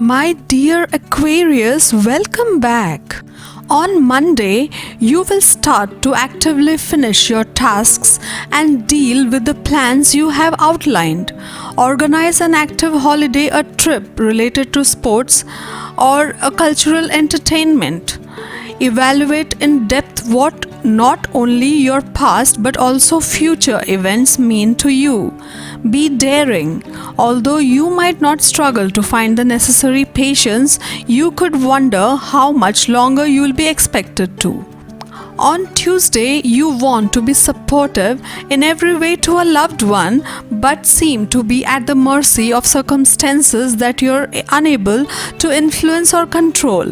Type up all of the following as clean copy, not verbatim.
My dear Aquarius, welcome back. On Monday, you will start to actively finish your tasks and deal with the plans you have outlined. Organize an active holiday, a trip related to sports, or a cultural entertainment. Evaluate in depth what not only your past but also future events mean to you. Be daring. Although you might not struggle to find the necessary patience, you could wonder how much longer you will be expected to. On Tuesday, you want to be supportive in every way to a loved one but seem to be at the mercy of circumstances that you're unable to influence or control.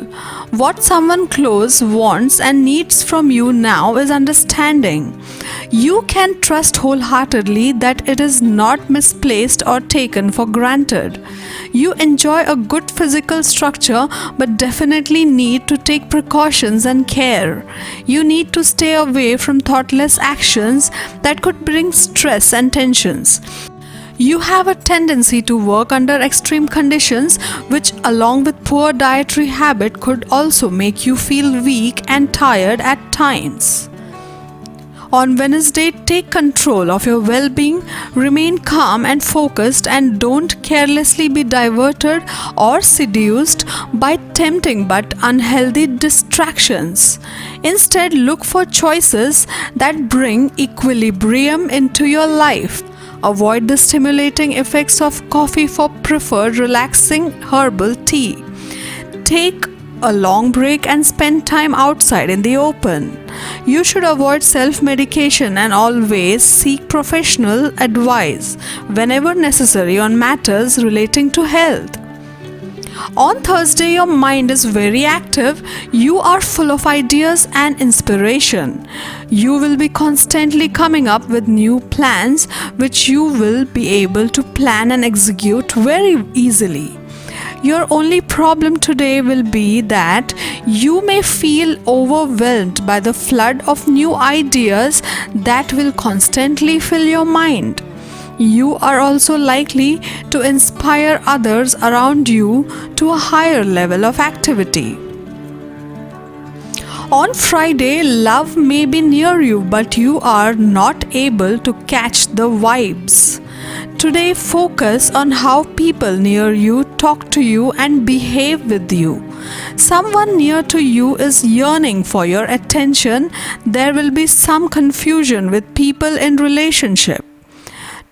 What someone close wants and needs from you now is understanding. You can trust wholeheartedly that it is not misplaced or taken for granted. You enjoy a good physical structure but definitely need to take precautions and care. You need to stay away from thoughtless actions that could bring stress and tensions. You have a tendency to work under extreme conditions, which, along with poor dietary habit, could also make you feel weak and tired at times. On Wednesday, take control of your well-being, remain calm and focused, and don't carelessly be diverted or seduced by tempting but unhealthy distractions. Instead, look for choices that bring equilibrium into your life. Avoid the stimulating effects of coffee for prefer relaxing herbal tea. Take a long break and spend time outside in the open. You should avoid self-medication and always seek professional advice whenever necessary on matters relating to health. On Thursday, your mind is very active. You are full of ideas and inspiration. You will be constantly coming up with new plans which you will be able to plan and execute very easily. Your only problem today will be that you may feel overwhelmed by the flood of new ideas that will constantly fill your mind. You are also likely to inspire others around you to a higher level of activity. On Friday, love may be near you, but you are not able to catch the vibes. Today, focus on how people near you talk to you and behave with you. Someone near to you is yearning for your attention. There will be some confusion with people in relationship.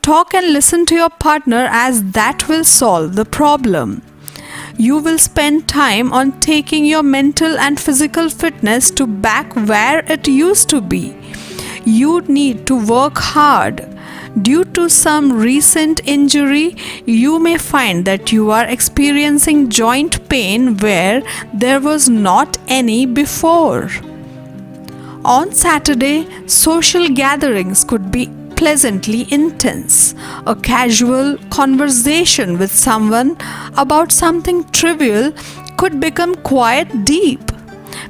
Talk and listen to your partner, as that will solve the problem. You will spend time on taking your mental and physical fitness to back where it used to be. You need to work hard. Due to some recent injury, you may find that you are experiencing joint pain where there was not any before. On Saturday, social gatherings could be pleasantly intense. A casual conversation with someone about something trivial could become quite deep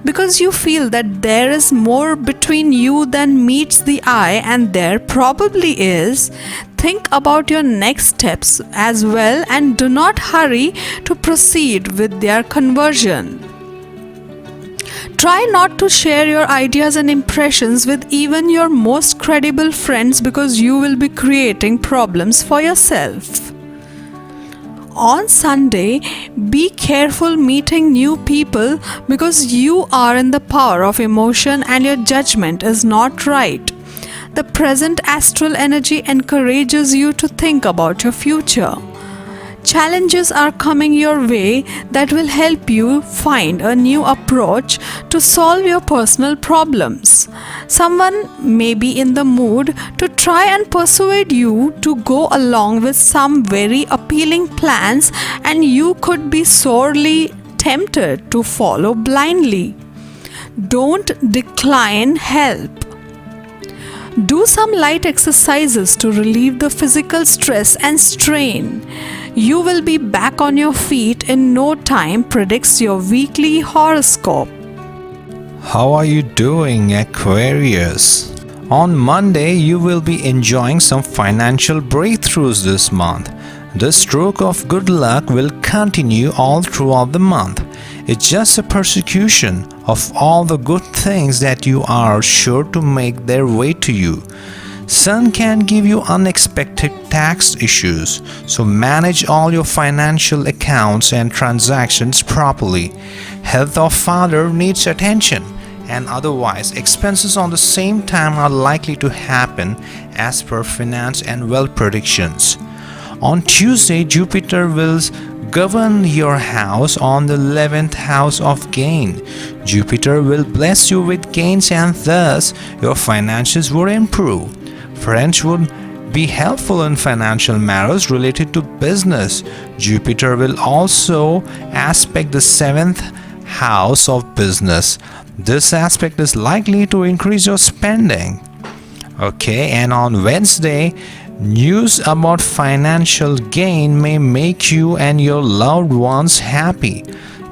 because you feel that there is more between you than meets the eye, and there probably is. Think about your next steps as well and do not hurry to proceed with their conversion. Try not to share your ideas and impressions with even your most credible friends because you will be creating problems for yourself. On Sunday, be careful meeting new people because you are in the power of emotion and your judgment is not right. The present astral energy encourages you to think about your future. Challenges are coming your way that will help you find a new approach to solve your personal problems. Someone may be in the mood to try and persuade you to go along with some very appealing plans, and you could be sorely tempted to follow blindly. Don't decline help. Do some light exercises to relieve the physical stress and strain. You will be back on your feet in no time, predicts your weekly horoscope. How are you doing, Aquarius? On Monday, you will be enjoying some financial breakthroughs this month. The stroke of good luck will continue all throughout the month. It's just a persecution of all the good things that you are sure to make their way to you. Sun can give you unexpected tax issues, so manage all your financial accounts and transactions properly. Health of father needs attention, and otherwise expenses on the same time are likely to happen as per finance and wealth predictions. On Tuesday, Jupiter will govern your house on the 11th house of gain. Jupiter will bless you with gains and thus your finances will improve. Friends would be helpful in financial matters related to business. Jupiter will also aspect the 7th house of business. This aspect is likely to increase your spending. Okay, and on Wednesday, news about financial gain may make you and your loved ones happy.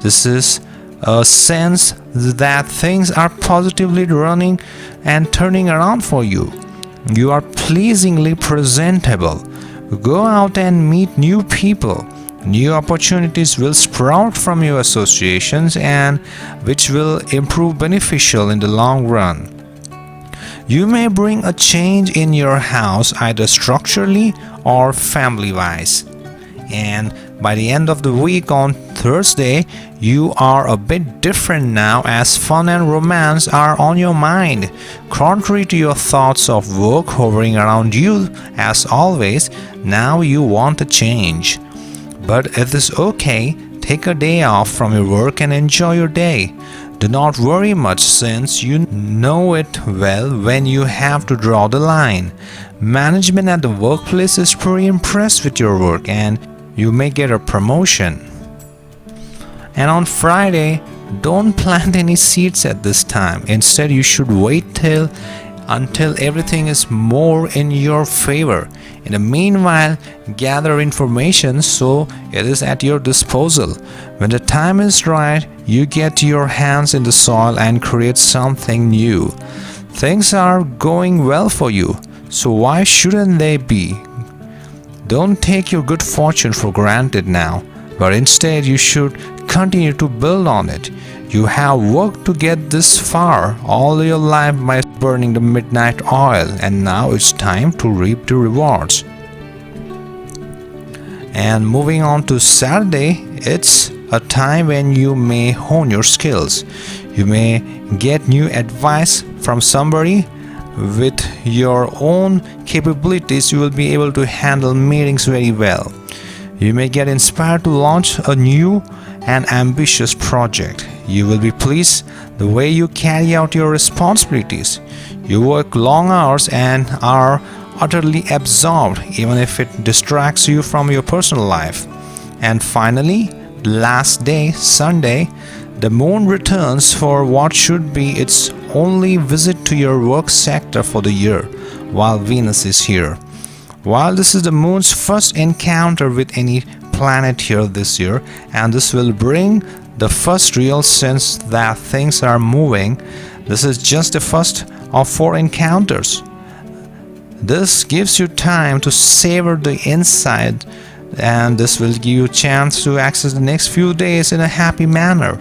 This is a sense that things are positively running and turning around for you. You are pleasingly presentable. Go out and meet new people. New opportunities will sprout from your associations and which will prove beneficial in the long run. You may bring a change in your house either structurally or family-wise. And by the end of the week on Thursday, you are a bit different now as fun and romance are on your mind. Contrary to your thoughts of work hovering around you as always, now you want a change. But it is okay, take a day off from your work and enjoy your day. Do not worry much since you know it well when you have to draw the line. Management at the workplace is pretty impressed with your work and you may get a promotion. And on Friday, don't plant any seeds at this time. Instead, you should wait until everything is more in your favor. In the meanwhile, gather information so it is at your disposal. When the time is right, you get your hands in the soil and create something new. Things are going well for you, so why shouldn't they be? Don't take your good fortune for granted now, but instead you should continue to build on it. You have worked to get this far all your life by burning the midnight oil, and now it's time to reap the rewards. And moving on to Saturday, it's a time when you may hone your skills. You may get new advice from somebody. With your own capabilities, you will be able to handle meetings very well. You may get inspired to launch a new and ambitious project. You will be pleased the way you carry out your responsibilities. You work long hours and are utterly absorbed, even if it distracts you from your personal life. And finally, last day, Sunday, the moon returns for what should be its only visit to your work sector for the year, while Venus is here. While this is the moon's first encounter with any planet here this year, and this will bring the first real sense that things are moving, this is just the first of 4 encounters. This gives you time to savor the inside, and this will give you a chance to access the next few days in a happy manner.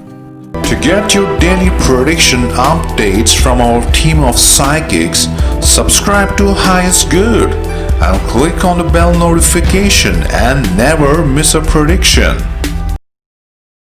To get your daily prediction updates from our team of psychics, subscribe to Highest Good and click on the bell notification and never miss a prediction.